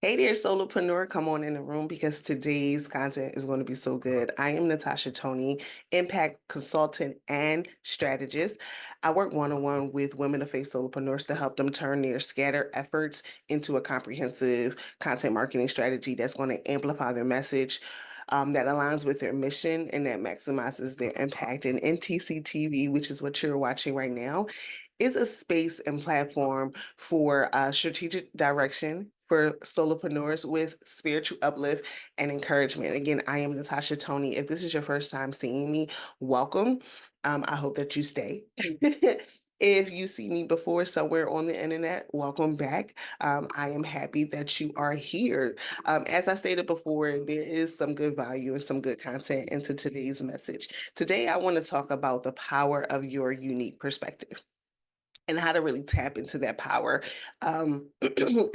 Hey there, Solopreneur. Come on in the room because today's content is going to be so good. I am Natasha Tony, impact consultant and strategist. I work one-on-one with women of faith solopreneurs to help them turn their scattered efforts into a comprehensive content marketing strategy that's going to amplify their message. That aligns with their mission and that maximizes their impact. And NTC TV, which is what you're watching right now, is a space and platform for strategic direction for solopreneurs with spiritual uplift and encouragement. Again, I am Natasha Tony. If this is your first time seeing me, welcome. I hope that you stay. If you see me before somewhere on the internet, welcome back. I am happy that you are here. As I stated before, there is some good value and some good content into today's message. Today, I want to talk about the power of your unique perspective and how to really tap into that power,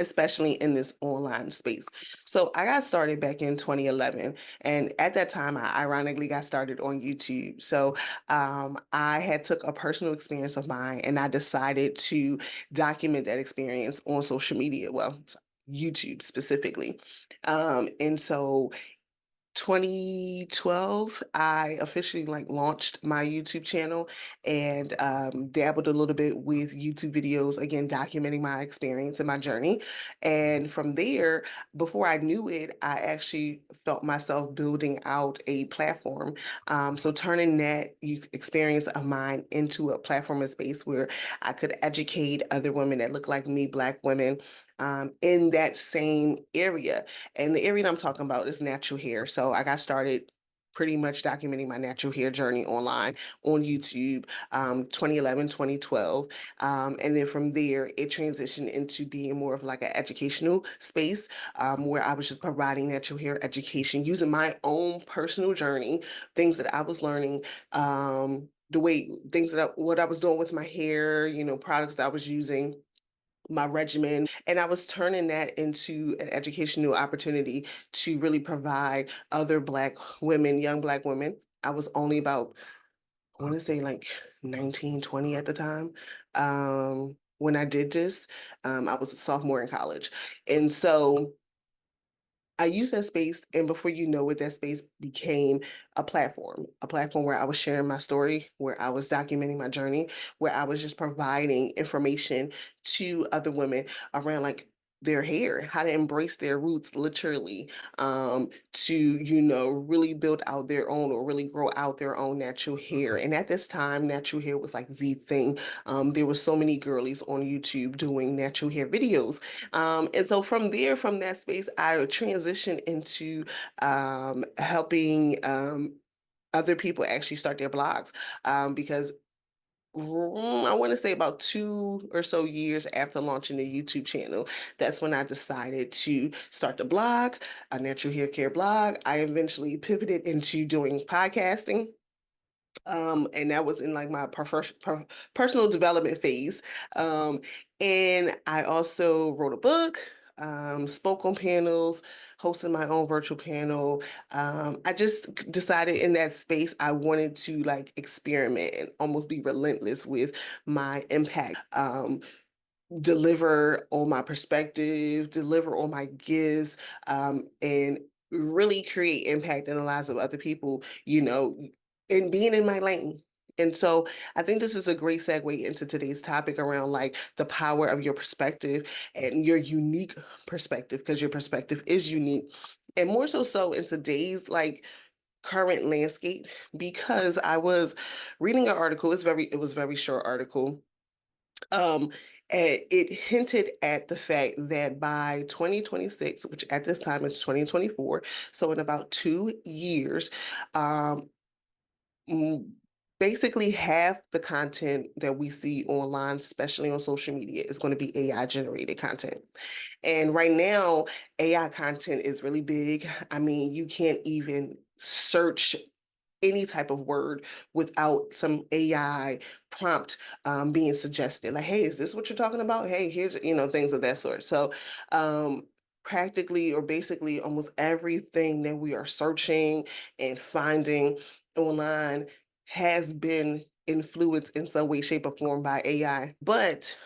especially in this online space. So I got started back in 2011, and at that time, I ironically got started on YouTube. So I had took a personal experience of mine, and I decided to document that experience on social media. Well, YouTube specifically. And so 2012, I officially launched my YouTube channel and dabbled a little bit with YouTube videos, again, documenting my experience and my journey. And from there, before I knew it, I actually felt myself building out a platform. So turning that experience of mine into a platform and space where I could educate other women that look like me, Black women, in that same area. And the area I'm talking about is natural hair. So I got started pretty much documenting my natural hair journey online on YouTube, 2011, 2012. And then from there, it transitioned into being more of like an educational space where I was just providing natural hair education using my own personal journey, things that I was learning. The way things what I was doing with my hair, products that I was using, my regimen, and I was turning that into an educational opportunity to really provide other Black women, young Black women. I was only about, I want to say, like 19, 20 at the time. When I did this, I was a sophomore in college. And so I used that space, and before you know it, that space became a platform where I was sharing my story, where I was documenting my journey, where I was just providing information to other women around their hair, how to embrace their roots literally, to, really build out their own or really grow out their own natural hair. And at this time, natural hair was like the thing. There were so many girlies on YouTube doing natural hair videos. And so from there, from that space, I transitioned into helping other people actually start their blogs because I want to say about 2 or so years after launching the YouTube channel, that's when I decided to start the blog, a natural hair care blog. I eventually pivoted into doing podcasting. And that was in like my personal development phase. And I also wrote a book, spoke on panels, hosted my own virtual panel. I just decided in that space I wanted to experiment and almost be relentless with my impact. Deliver on my perspective, deliver on my gifts, and really create impact in the lives of other people, and being in my lane. And so I think this is a great segue into today's topic around the power of your perspective and your unique perspective, because your perspective is unique. And more so in today's current landscape, because I was reading an article, it was very short article, um, and it hinted at the fact that by 2026, which at this time is 2024, so in about 2 years, um, mm, basically half the content that we see online, especially on social media, is going to be AI generated content. And right now, AI content is really big. I mean, you can't even search any type of word without some AI prompt being suggested. Like, hey, is this what you're talking about? Hey, here's, things of that sort. So, practically or basically almost everything that we are searching and finding online has been influenced in some way, shape, or form by AI. But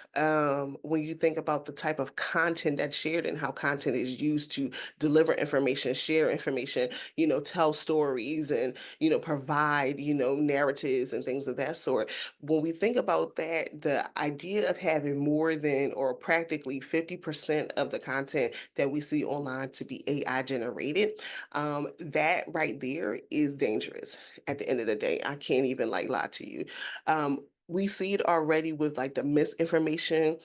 when you think about the type of content that's shared and how content is used to deliver information, share information, tell stories and, provide, narratives and things of that sort. When we think about that, the idea of having more than or practically 50% of the content that we see online to be AI generated, that right there is dangerous at the end of the day. I can't even like lie to you. We see it already with like the misinformation,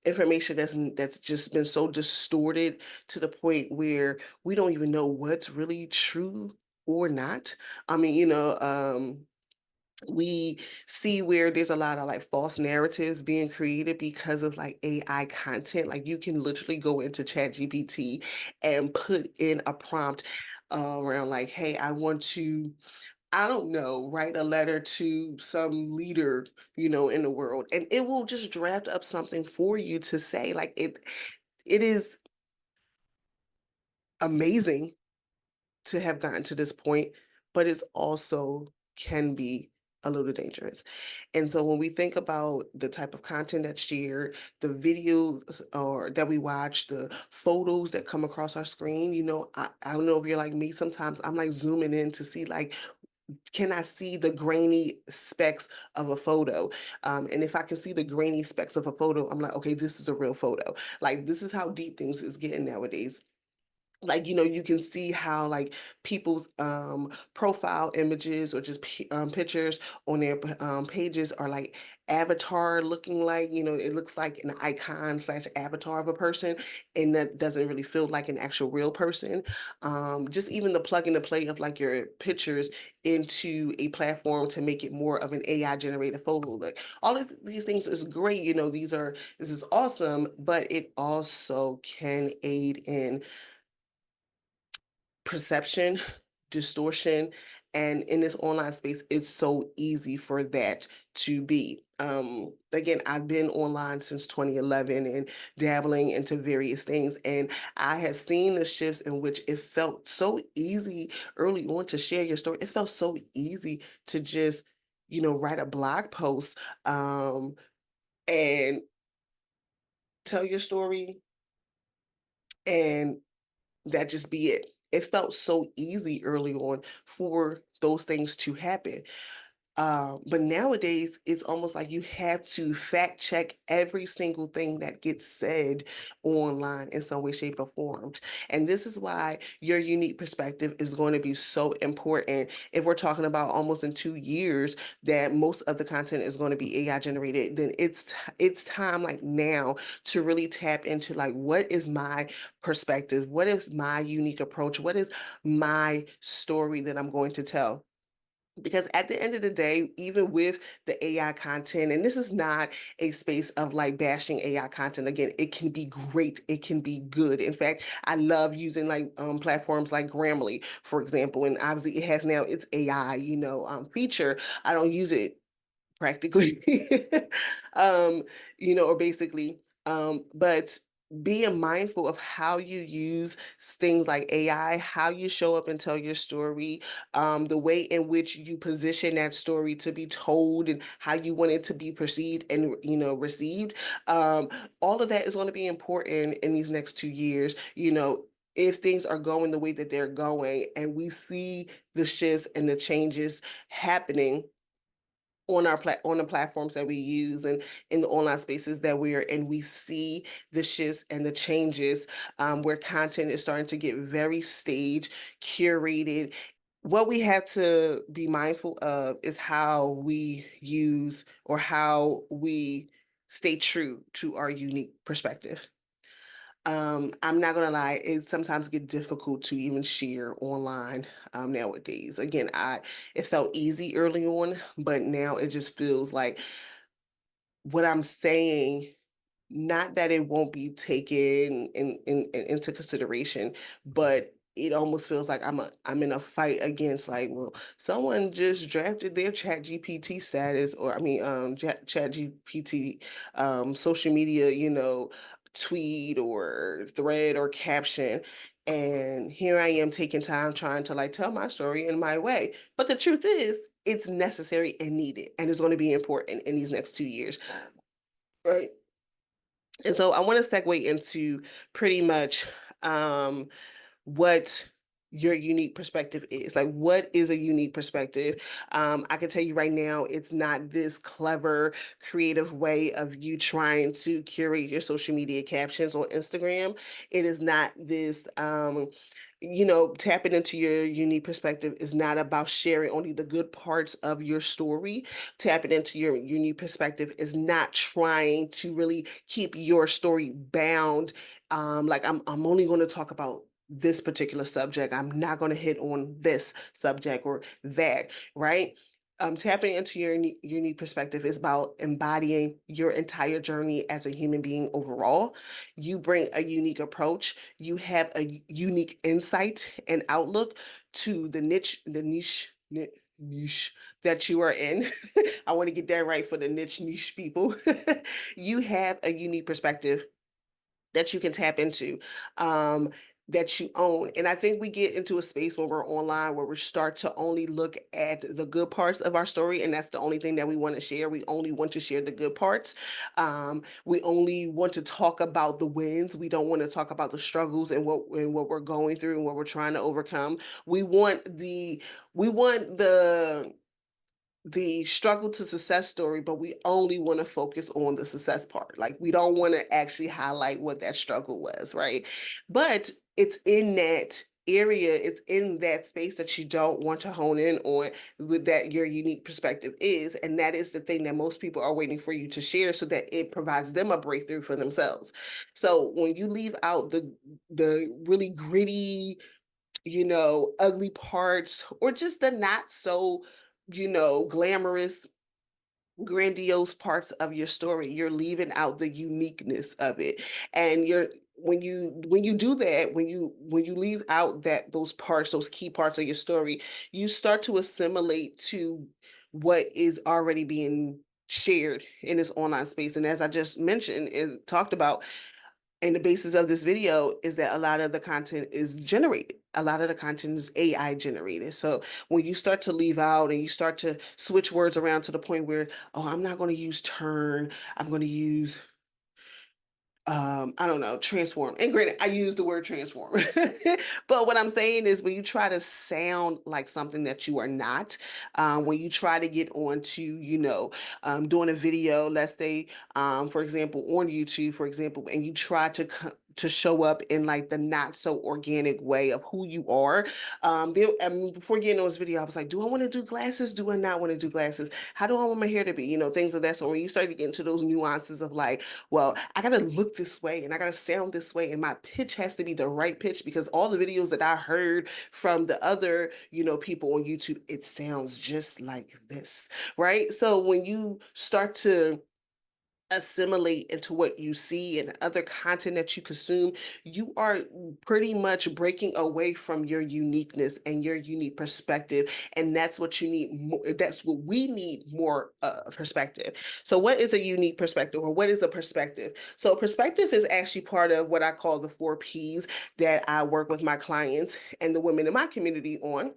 information that's just been so distorted to the point where we don't even know what's really true or not. I mean, we see where there's a lot of like false narratives being created because of like AI content. Like you can literally go into Chat GPT and put in a prompt around like, hey, I want to, I don't know, write a letter to some leader, in the world. And it will just draft up something for you to say. Like it is amazing to have gotten to this point, but it's also can be a little dangerous. And so when we think about the type of content that's shared, the videos or that we watch, the photos that come across our screen, I don't know if you're like me, sometimes I'm like zooming in to see like, can I see the grainy specks of a photo? And if I can see the grainy specks of a photo, I'm like, okay, this is a real photo. Like this is how deep things is getting nowadays. Like, you can see how like people's profile images or just pictures on their pages are like avatar looking, like, it looks like an icon slash avatar of a person, and that doesn't really feel like an actual real person. Just even the plug and the play of like your pictures into a platform to make it more of an AI generated photo. Like all of these things is great, this is awesome, but it also can aid in perception, distortion, and in this online space, it's so easy for that to be. Again, I've been online since 2011 and dabbling into various things, and I have seen the shifts in which it felt so easy early on to share your story. It felt so easy to just, write a blog post and tell your story and that just be it. It felt so easy early on for those things to happen. But nowadays, it's almost like you have to fact check every single thing that gets said online in some way, shape, or form. And this is why your unique perspective is going to be so important. If we're talking about almost in 2 years that most of the content is going to be AI generated, then it's time like now to really tap into like what is my perspective, what is my unique approach, what is my story that I'm going to tell, because at the end of the day, even with the AI content, and this is not a space of like bashing AI content. Again, it can be great, it can be good. In fact, I love using like platforms like Grammarly, for example, and obviously it has now its AI, feature. I don't use it practically, um, or basically, but being mindful of how you use things like AI, how you show up and tell your story, the way in which you position that story to be told and how you want it to be perceived and, received. Um, all of that is going to be important in these next 2 years. If things are going the way that they're going and we see the shifts and the changes happening on on the platforms that we use and in the online spaces that we're in, we see the shifts and the changes, where content is starting to get very staged, curated. What we have to be mindful of is how we use or how we stay true to our unique perspective. I'm not gonna lie, it sometimes get difficult to even share online nowadays. Again, I it felt easy early on, but now it just feels like what I'm saying, not that it won't be taken into consideration, but it almost feels like I'm in a fight against like, well, someone just drafted their Chat GPT status, or I mean, Chat GPT social media, tweet or thread or caption. And here I am taking time trying to like tell my story in my way. But the truth is, it's necessary and needed, and it's going to be important in these next 2 years. Right. And so I want to segue into pretty much um, what your unique perspective is. Like, what is a unique perspective? I can tell you right now, it's not this clever, creative way of you trying to curate your social media captions on Instagram. It is not this. Tapping into your unique perspective is not about sharing only the good parts of your story. Tapping into your unique perspective is not trying to really keep your story bound. Like I'm only going to talk about this particular subject. I'm not going to hit on this subject or that, right? Tapping into your unique perspective is about embodying your entire journey as a human being overall. You bring a unique approach. You have a unique insight and outlook to the niche that you are in. I want to get that right for the niche people. You have a unique perspective that you can tap into, that you own. And I think we get into a space when we're online where we start to only look at the good parts of our story, and that's the only thing that we want to share. We only want to share the good parts. We only want to talk about the wins. We don't want to talk about the struggles and what we're going through and what we're trying to overcome. We want the struggle to success story, but we only want to focus on the success part. Like, we don't want to actually highlight what that struggle was, right? But it's in that area, it's in that space that you don't want to hone in on, with that your unique perspective is. And that is the thing that most people are waiting for you to share so that it provides them a breakthrough for themselves. So when you leave out the really gritty, ugly parts, or just the not so, glamorous, grandiose parts of your story, you're leaving out the uniqueness of it. And when you do that, when you leave out those parts, those key parts of your story, you start to assimilate to what is already being shared in this online space. And as I just mentioned and talked about, and the basis of this video is that a lot of the content is generated. A lot of the content is AI generated. So when you start to leave out and you start to switch words around to the point where, oh, I'm not going to use turn, I'm going to use I don't know, transform. And granted, I use the word transform. But what I'm saying is, when you try to sound like something that you are not, when you try to get onto, doing a video, let's say, for example, on YouTube, for example, and you try to show up in like the not so organic way of who you are. Before getting on this video, I was like, do I want to do glasses? Do I not want to do glasses? How do I want my hair to be? Things of that. So when you start to get into those nuances of like, well, I gotta look this way and I gotta sound this way, and my pitch has to be the right pitch, because all the videos that I heard from the other, people on YouTube, it sounds just like this, right? So when you start to assimilate into what you see and other content that you consume, you are pretty much breaking away from your uniqueness and your unique perspective. And that's what you need more. That's what we need more perspective. So, what is a unique perspective, or what is a perspective? So, perspective is actually part of what I call the 4 Ps that I work with my clients and the women in my community on.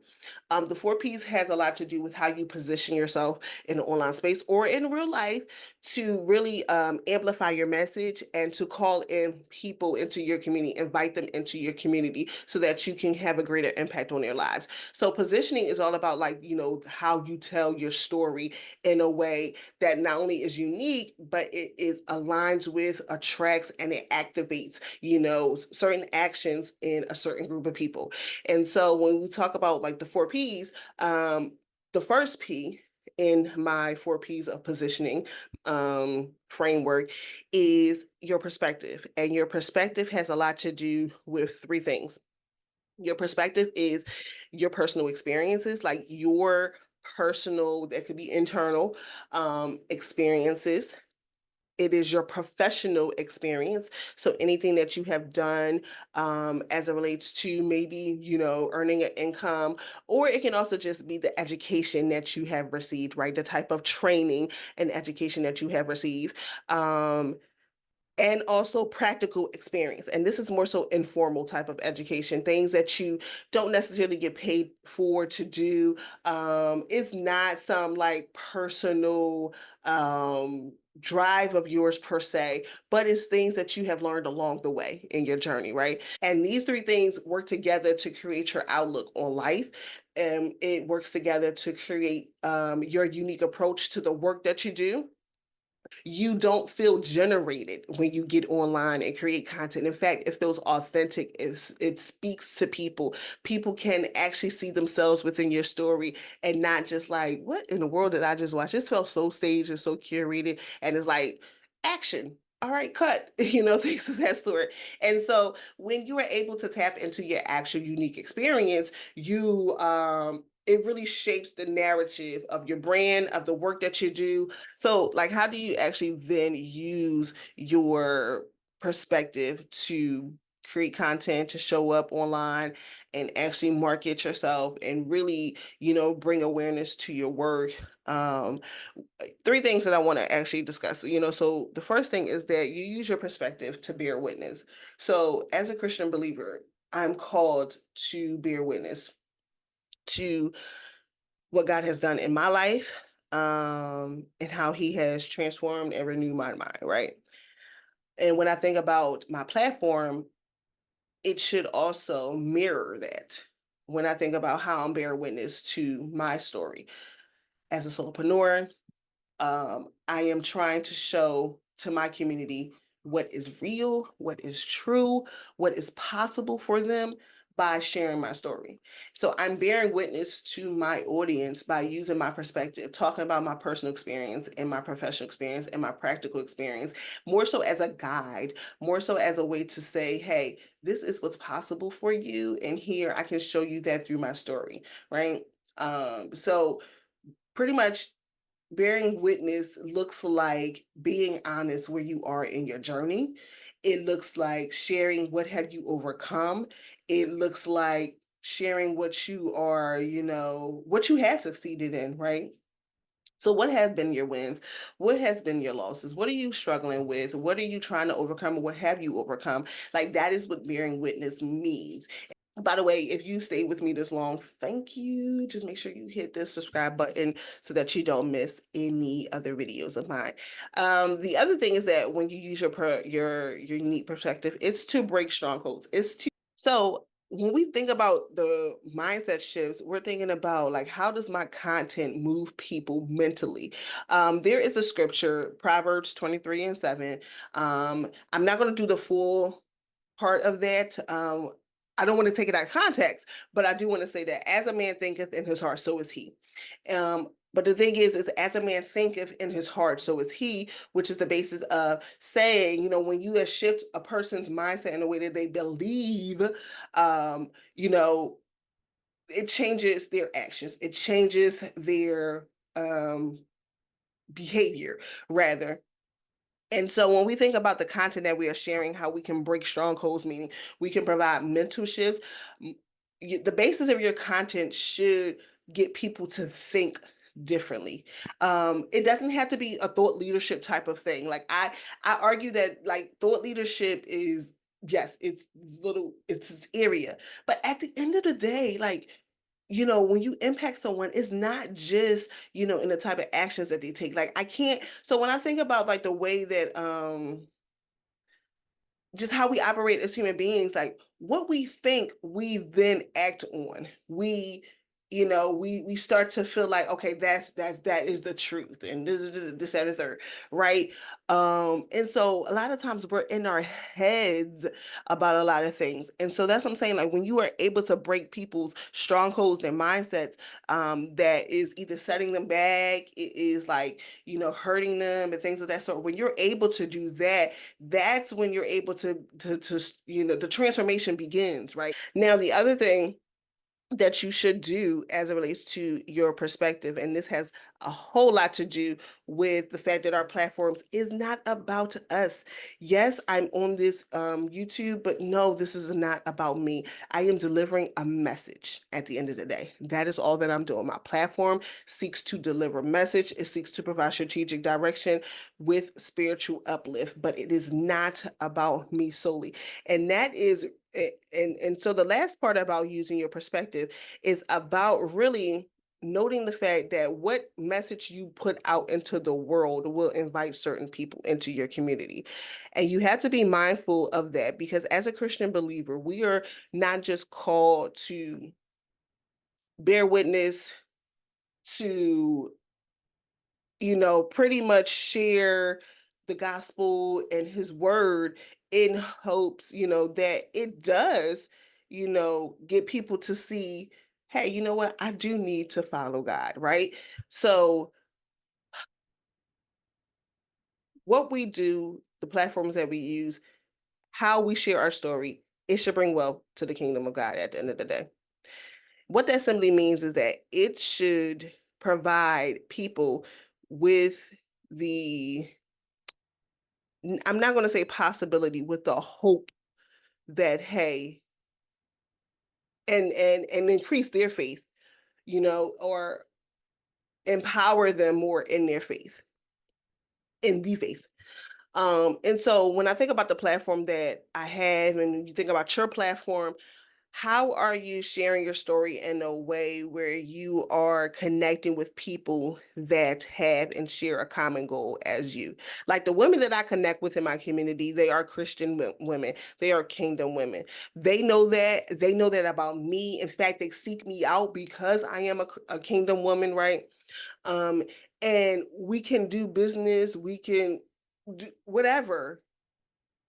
The 4 Ps has a lot to do with how you position yourself in the online space or in real life to really amplify your message and to call in people into your community, invite them into your community so that you can have a greater impact on their lives. So positioning is all about, like, how you tell your story in a way that not only is unique, but it is aligns with, attracts, and it activates, certain actions in a certain group of people. And so when we talk about like the 4 Ps, the first P in my 4 Ps of positioning framework is your perspective. And your perspective has a lot to do with 3 things. Your perspective is your personal experiences, like your personal, that could be internal experiences. It is your professional experience. So anything that you have done as it relates to maybe, earning an income, or it can also just be the education that you have received, right? The type of training and education that you have received. and also practical experience. And this is more so informal type of education, things that you don't necessarily get paid for to do. It's not some like personal drive of yours per se, but it's things that you have learned along the way in your journey, right? And these three things work together to create your outlook on life. And it works together to create your unique approach to the work that you do. You don't feel generated when you get online and create content. In fact, it feels authentic. It speaks to people. People can actually see themselves within your story and not just like, what in the world did I just watch? This felt so staged and so curated. And it's like, action. All right, cut, things of that sort. And so when you are able to tap into your actual unique experience, it really shapes the narrative of your brand, of the work that you do. So, like, how do you actually then use your perspective to create content, to show up online and actually market yourself and really, bring awareness to your work? Um, Three things that I want to actually discuss. So the first thing is that you use your perspective to bear witness. So, as a Christian believer, I'm called to bear witness to what God has done in my life, and how he has transformed and renewed my mind, right? And when I think about my platform, it should also mirror that. When I think about how I'm bearing witness to my story as a solopreneur, I am trying to show to my community what is real, what is true, what is possible for them by sharing my story. So I'm bearing witness to my audience by using my perspective, talking about my personal experience and my professional experience and my practical experience, more so as a guide, more so as a way to say, hey, this is what's possible for you. And here I can show you that through my story, right? So pretty much bearing witness looks like being honest where you are in your journey. It looks like sharing what have you overcome. It looks like sharing what you are, what you have succeeded in, right? So what have been your wins? What has been your losses? What are you struggling with? What are you trying to overcome? Or what have you overcome? Like that is what bearing witness means. By the way, if you stay with me this long, thank you. Just make sure you hit the subscribe button so that you don't miss any other videos of mine. The other thing is that when you use your unique perspective, it's to break strongholds. So when we think about the mindset shifts, we're thinking about like how does my content move people mentally? There is a scripture, Proverbs 23:7. I'm not going to do the full part of that. I don't want to take it out of context, but I do want to say that as a man thinketh in his heart, so is he. But the thing is as a man thinketh in his heart, so is he, which is the basis of saying, when you have shift a person's mindset in the way that they believe, um, you know, it changes their actions, it changes their behavior, rather. And so when we think about the content that we are sharing, how we can break strongholds, meaning we can provide mental shifts, m- the basis of your content should get people to think differently. It doesn't have to be a thought leadership type of thing. Like I argue that like thought leadership is, yes, it's its area, but at the end of the day, like, when you impact someone, it's not just, in the type of actions that they take. Like I can't, so when I think about like the way that just how we operate as human beings, like what we think we then act on. We start to feel like, okay, that is the truth, and this and the third, right? And so a lot of times we're in our heads about a lot of things. And so that's what I'm saying. Like when you are able to break people's strongholds and mindsets, that is either setting them back, it is like, hurting them and things of that sort. When you're able to do that, that's when you're able to the transformation begins, right? Now the other thing that you should do as it relates to your perspective. And this has a whole lot to do with the fact that our platforms is not about us. Yes, I'm on this YouTube, but no, this is not about me. I am delivering a message at the end of the day. That is all that I'm doing. My platform seeks to deliver message. It seeks to provide strategic direction with spiritual uplift, but it is not about me solely. And that is and so the last part about using your perspective is about really noting the fact that what message you put out into the world will invite certain people into your community. And you have to be mindful of that because as a Christian believer, we are not just called to bear witness, to pretty much share the gospel and his word in hopes, that it does, get people to see, hey, you know what? I do need to follow God, right? So, what we do, the platforms that we use, how we share our story, it should bring wealth to the kingdom of God at the end of the day. What that simply means is that it should provide people with the I'm not going to say possibility, with the hope that, hey, and increase their faith, or empower them more in their faith, in the faith. And so when I think about the platform that I have, and you think about your platform, how are you sharing your story in a way where you are connecting with people that have and share a common goal as you? Like the women that I connect with in my community, they are Christian women. They are kingdom women. They know that. They know that about me. In fact, they seek me out because I am a kingdom woman, right? Um, and we can do business. We can do whatever,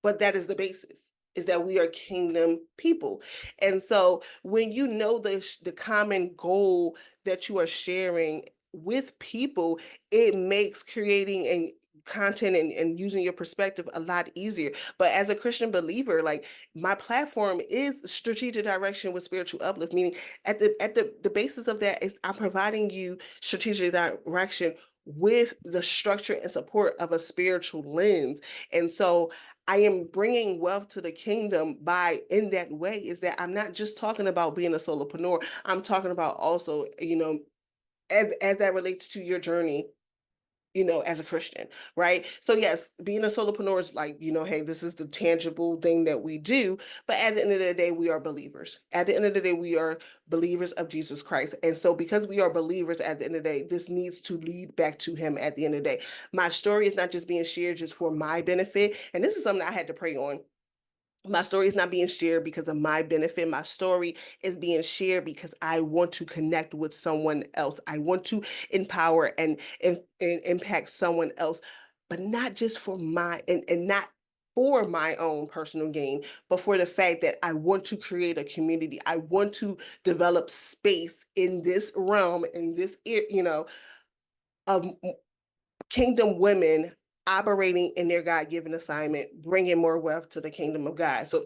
but that is the basis, is that we are kingdom people. And so when you know the common goal that you are sharing with people, it makes creating and content and using your perspective a lot easier. But as a Christian believer, like my platform is strategic direction with spiritual uplift, meaning at the basis of that is I'm providing you strategic direction with the structure and support of a spiritual lens. And so I am bringing wealth to the kingdom by in that way, is that I'm not just talking about being a solopreneur. I'm talking about also, as that relates to your journey, as a Christian, right? So yes, being a solopreneur is like, hey, this is the tangible thing that we do. But at the end of the day, we are believers. At the end of the day, we are believers of Jesus Christ. And so because we are believers at the end of the day, this needs to lead back to him at the end of the day. My story is not just being shared just for my benefit. And this is something I had to pray on. My story is not being shared because of my benefit. My story is being shared because I want to connect with someone else. I want to empower and impact someone else, but not just for and not for my own personal gain, but for the fact that I want to create a community. I want to develop space in this realm, in this, of kingdom women operating in their God-given assignment, bringing more wealth to the kingdom of God. So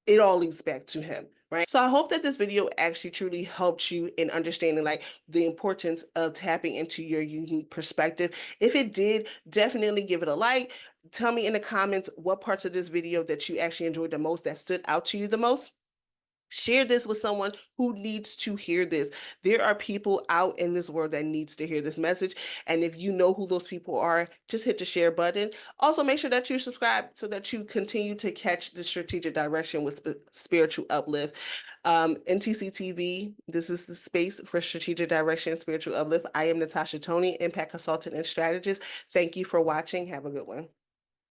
it all leads back to him, right? So I hope that this video actually truly helped you in understanding like the importance of tapping into your unique perspective. If it did, definitely give it a like. Tell me in the comments what parts of this video that you actually enjoyed the most, that stood out to you the most. Share this with someone who needs to hear this. There are people out in this world that needs to hear this message. And if you know who those people are, just hit the share button. Also, make sure that you subscribe so that you continue to catch the strategic direction with spiritual uplift. NTC TV, this is the space for strategic direction and spiritual uplift. I am Natasha Tony, impact consultant and strategist. Thank you for watching. Have a good one.